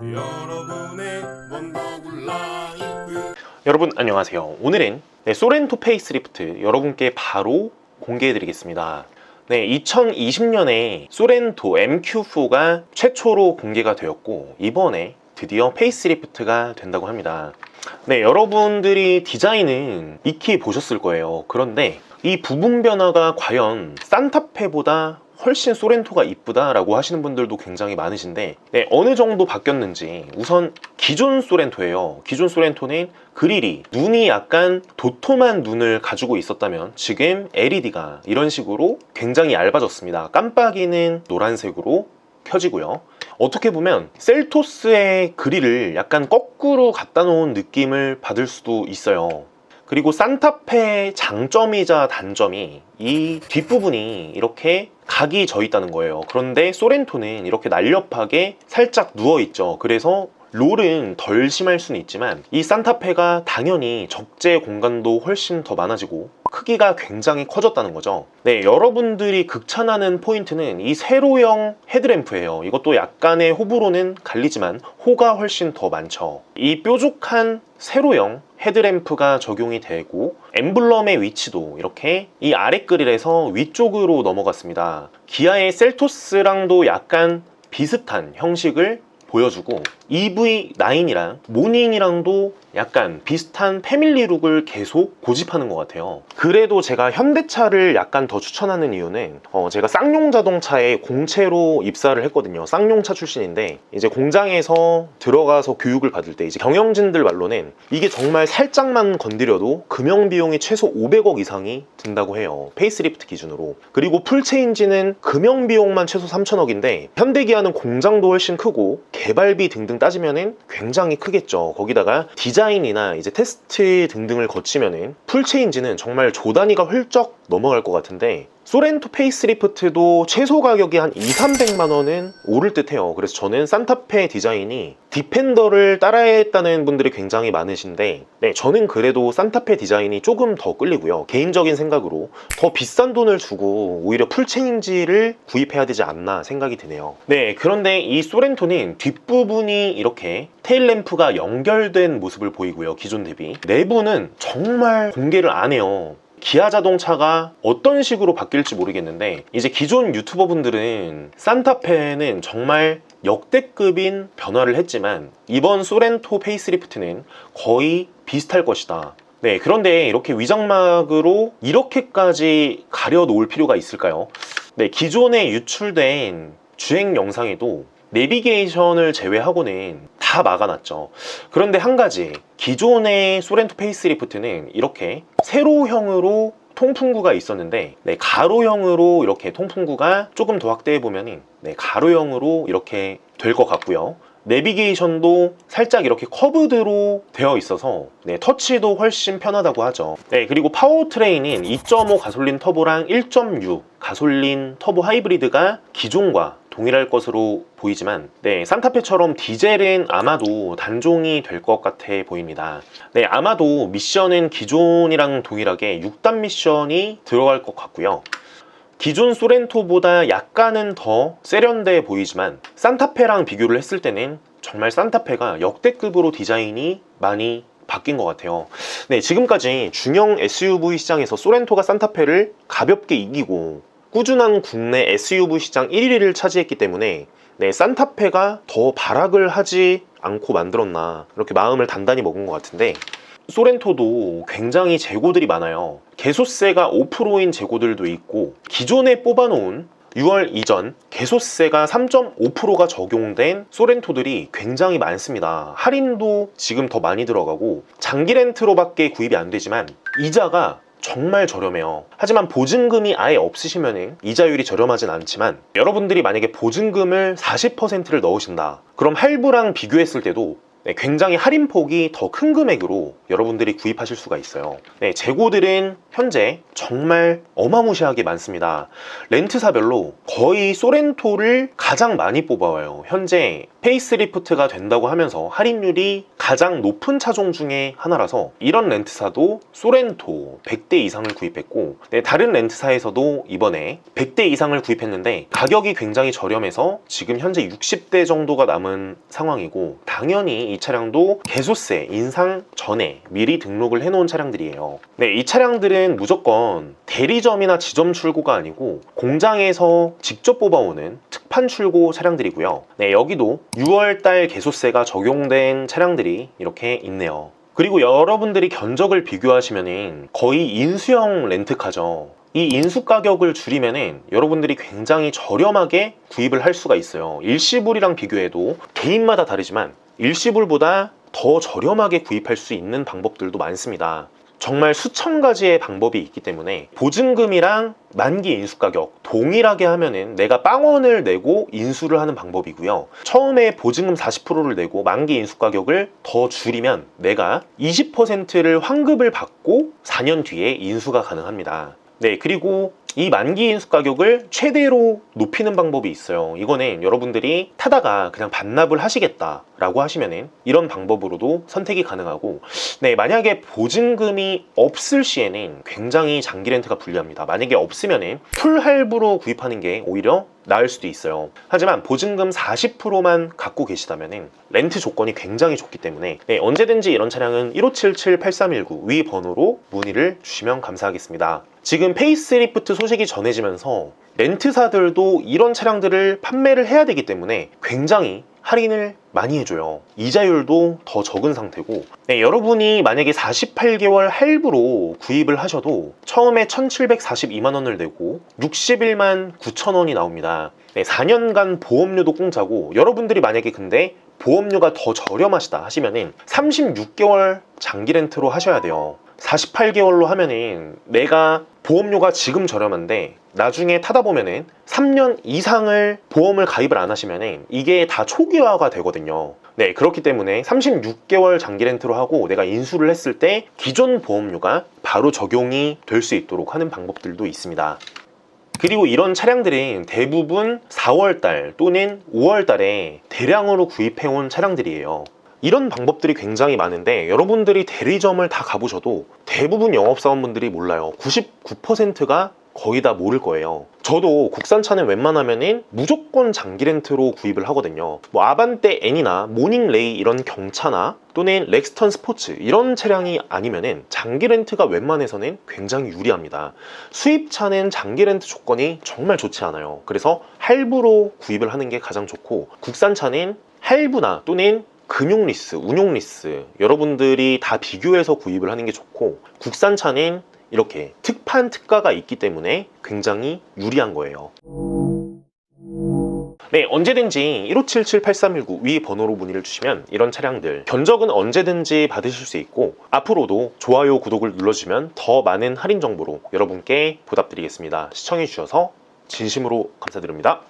여러분의 원더굴 라이프. 여러분 안녕하세요. 오늘은 소렌토 페이스리프트 여러분께 바로 공개해 드리겠습니다. 2020년에 소렌토 MQ4가 최초로 공개가 되었고 이번에 드디어 페이스리프트가 된다고 합니다. 여러분들이 디자인은 익히 보셨을 거예요. 그런데 이 부분 변화가 과연 산타페보다 훨씬 소렌토가 이쁘다라고 하시는 분들도 굉장히 많으신데 어느 정도 바뀌었는지 우선 기존 소렌토예요. 기존 소렌토는 그릴이 눈이 약간 도톰한 눈을 가지고 있었다면 지금 LED가 이런 식으로 굉장히 얇아졌습니다. 깜빡이는 노란색으로 켜지고요. 어떻게 보면 셀토스의 그릴을 약간 거꾸로 갖다 놓은 느낌을 받을 수도 있어요. 그리고 산타페의 장점이자 단점이 이 뒷부분이 이렇게 각이 져 있다는 거예요. 그런데 소렌토는 이렇게 날렵하게 살짝 누워있죠. 그래서 롤은 덜 심할 수는 있지만 이 산타페가 당연히 적재 공간도 훨씬 더 많아지고 크기가 굉장히 커졌다는 거죠. 여러분들이 극찬하는 포인트는 이 세로형 헤드램프예요. 이것도 약간의 호불호는 갈리지만 호가 훨씬 더 많죠. 이 뾰족한 세로형 헤드램프가 적용이 되고 엠블럼의 위치도 이렇게 이 아래 그릴에서 위쪽으로 넘어갔습니다. 기아의 셀토스랑도 약간 비슷한 형식을 보여주고 EV9이랑 모닝이랑도 약간 비슷한 패밀리 룩을 계속 고집하는 것 같아요. 그래도 제가 현대차를 약간 더 추천하는 이유는 제가 쌍용 자동차에 공채로 입사를 했거든요. 쌍용차 출신인데 이제 공장에서 들어가서 교육을 받을 때 이제 경영진들 말로는 이게 정말 살짝만 건드려도 금형 비용이 최소 500억 이상이 든다고 해요. 페이스리프트 기준으로. 그리고 풀체인지는 금형 비용만 최소 3천억인데 현대기아는 공장도 훨씬 크고 개발비 등등 따지면은 굉장히 크겠죠. 거기다가 디자인이나 이제 테스트 등등을 거치면은 풀체인지는 정말 조 단위가 훌쩍 넘어갈 것 같은데 소렌토 페이스리프트도 최소 가격이 한 200~300만 원은 오를 듯 해요. 그래서 저는 산타페 디자인이 디펜더를 따라했다는 분들이 굉장히 많으신데 저는 그래도 산타페 디자인이 조금 더 끌리고요. 개인적인 생각으로 더 비싼 돈을 주고 오히려 풀체인지를 구입해야 되지 않나 생각이 드네요. 그런데 이 소렌토는 뒷부분이 이렇게 테일램프가 연결된 모습을 보이고요. 기존 대비 내부는 정말 공개를 안 해요. 기아 자동차가 어떤 식으로 바뀔지 모르겠는데 이제 기존 유튜버 분들은 산타페는 정말 역대급인 변화를 했지만 이번 소렌토 페이스리프트는 거의 비슷할 것이다. 그런데 이렇게 위장막으로 이렇게까지 가려 놓을 필요가 있을까요? 기존에 유출된 주행 영상에도 내비게이션을 제외하고는 다 막아놨죠. 그런데 한 가지, 기존의 소렌토 페이스리프트는 이렇게 세로형으로 통풍구가 있었는데 가로형으로 이렇게 통풍구가 조금 더 확대해보면 가로형으로 이렇게 될 것 같고요. 내비게이션도 살짝 이렇게 커브드로 되어 있어서 터치도 훨씬 편하다고 하죠. 그리고 파워트레인은 2.5 가솔린 터보랑 1.6 가솔린 터보 하이브리드가 기존과 동일할 것으로 보이지만 산타페처럼 디젤은 아마도 단종이 될 것 같아 보입니다. 아마도 미션은 기존이랑 동일하게 6단 미션이 들어갈 것 같고요. 기존 소렌토보다 약간은 더 세련돼 보이지만 산타페랑 비교를 했을 때는 정말 산타페가 역대급으로 디자인이 많이 바뀐 것 같아요. 지금까지 중형 SUV 시장에서 소렌토가 산타페를 가볍게 이기고 꾸준한 국내 SUV 시장 1위를 차지했기 때문에 산타페가 더 발악을 하지 않고 만들었나 이렇게 마음을 단단히 먹은 것 같은데 소렌토도 굉장히 재고들이 많아요. 개소세가 5%인 재고들도 있고 기존에 뽑아놓은 6월 이전 개소세가 3.5%가 적용된 소렌토들이 굉장히 많습니다. 할인도 지금 더 많이 들어가고 장기 렌트로밖에 구입이 안 되지만 이자가 정말 저렴해요. 하지만 보증금이 아예 없으시면 이자율이 저렴하진 않지만 여러분들이 만약에 보증금을 40%를 넣으신다 그럼 할부랑 비교했을 때도 네, 굉장히 할인폭이 더 큰 금액으로 여러분들이 구입하실 수가 있어요. 네, 재고들은 현재 정말 어마무시하게 많습니다. 렌트사별로 거의 소렌토를 가장 많이 뽑아와요. 현재 페이스리프트가 된다고 하면서 할인율이 가장 높은 차종 중에 하나라서 이런 렌트사도 소렌토 100대 이상을 구입했고, 네, 다른 렌트사에서도 이번에 100대 이상을 구입했는데 가격이 굉장히 저렴해서 지금 현재 60대 정도가 남은 상황이고, 당연히 이 차량도 개소세 인상 전에 미리 등록을 해놓은 차량들이에요. 네, 이 차량들은 무조건 대리점이나 지점 출고가 아니고 공장에서 직접 뽑아오는 특판 출고 차량들이고요. 네, 여기도 6월달 개소세가 적용된 차량들이 이렇게 있네요. 그리고 여러분들이 견적을 비교하시면 거의 인수형 렌트카죠. 이 인수 가격을 줄이면은 여러분들이 굉장히 저렴하게 구입을 할 수가 있어요. 일시불이랑 비교해도 개인마다 다르지만 일시불보다 더 저렴하게 구입할 수 있는 방법들도 많습니다. 정말 수천 가지의 방법이 있기 때문에 보증금이랑 만기 인수 가격 동일하게 하면은 내가 빵원을 내고 인수를 하는 방법이고요. 처음에 보증금 40%를 내고 만기 인수 가격을 더 줄이면 내가 20%를 환급을 받고 4년 뒤에 인수가 가능합니다. 네, 그리고 이 만기 인수 가격을 최대로 높이는 방법이 있어요. 이거는 여러분들이 타다가 그냥 반납을 하시겠다라고 하시면은 이런 방법으로도 선택이 가능하고, 네, 만약에 보증금이 없을 시에는 굉장히 장기 렌트가 불리합니다. 만약에 없으면은 풀 할부로 구입하는 게 오히려 나을 수도 있어요. 하지만 보증금 40%만 갖고 계시다면은 렌트 조건이 굉장히 좋기 때문에, 네, 언제든지 이런 차량은 1577-8319 위 번호로 문의를 주시면 감사하겠습니다. 지금 페이스리프트 소식이 전해지면서 렌트사들도 이런 차량들을 판매를 해야 되기 때문에 굉장히 할인을 많이 해줘요. 이자율도 더 적은 상태고, 네, 여러분이 만약에 48개월 할부로 구입을 하셔도 처음에 1742만원을 내고 61만 9천원이 나옵니다. 네, 4년간 보험료도 공짜고, 여러분들이 만약에 근데 보험료가 더 저렴하시다 하시면은 36개월 장기 렌트로 하셔야 돼요. 48개월로 하면은 내가 보험료가 지금 저렴한데 나중에 타다 보면은 3년 이상을 보험을 가입을 안 하시면은 이게 다 초기화가 되거든요. 네, 그렇기 때문에 36개월 장기 렌트로 하고 내가 인수를 했을 때 기존 보험료가 바로 적용이 될 수 있도록 하는 방법들도 있습니다. 그리고 이런 차량들은 대부분 4월달 또는 5월달에 대량으로 구입해온 차량들이에요. 이런 방법들이 굉장히 많은데 여러분들이 대리점을 다 가보셔도 대부분 영업사원분들이 몰라요. 99%가 거의 다 모를 거예요. 저도 국산차는 웬만하면은 무조건 장기 렌트로 구입을 하거든요. 뭐 아반떼 N이나 모닝레이 이런 경차나 또는 렉스턴 스포츠 이런 차량이 아니면은 장기 렌트가 웬만해서는 굉장히 유리합니다. 수입차는 장기 렌트 조건이 정말 좋지 않아요. 그래서 할부로 구입을 하는 게 가장 좋고, 국산차는 할부나 또는 금융 리스, 운용 리스 여러분들이 다 비교해서 구입을 하는 게 좋고, 국산차는 이렇게 특판 특가가 있기 때문에 굉장히 유리한 거예요. 네, 언제든지 1577-8319 위 번호로 문의를 주시면 이런 차량들 견적은 언제든지 받으실 수 있고, 앞으로도 좋아요, 구독을 눌러주시면 더 많은 할인 정보로 여러분께 보답드리겠습니다. 시청해주셔서 진심으로 감사드립니다.